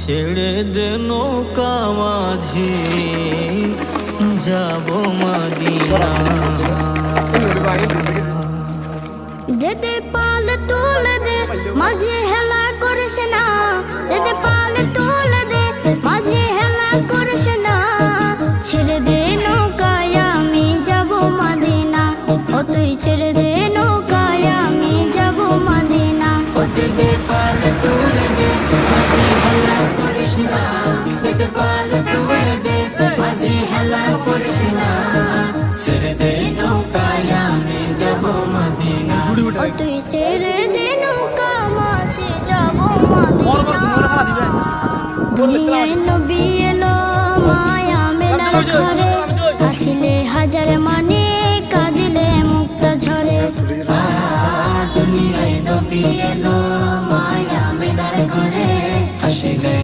ছেড়ে দে নৌকা মাঝি যাব মদিনা। দেদে পাল তুলে দে মাঝে হেলা করিস না, দেদে পাল তুলে দে মাঝে হেলা করিস না। ছেড়ে দে নৌকায় আমি যাব মদিনা, ও তুই ছেড়ে দে নৌকায় আমি যাব মদিনা। ও দেদে পাল তুলে দে মাঝে হেলা করিস না, দেদে পাল তুলে দে মাঝে হেলা করিস না। ছেড়ে দে নৌকায় আমি যাব মদিনা, ও তুই ছেড়ে দে নৌকা মাঝে যাব মদিনা। দুনিয়ায় নবী এলো মায়া মেনার ঘরে, হাসিলে হাজার মানে কাঁদিলে মুক্তা ঝরে। দুনিয়ায় নবী এলো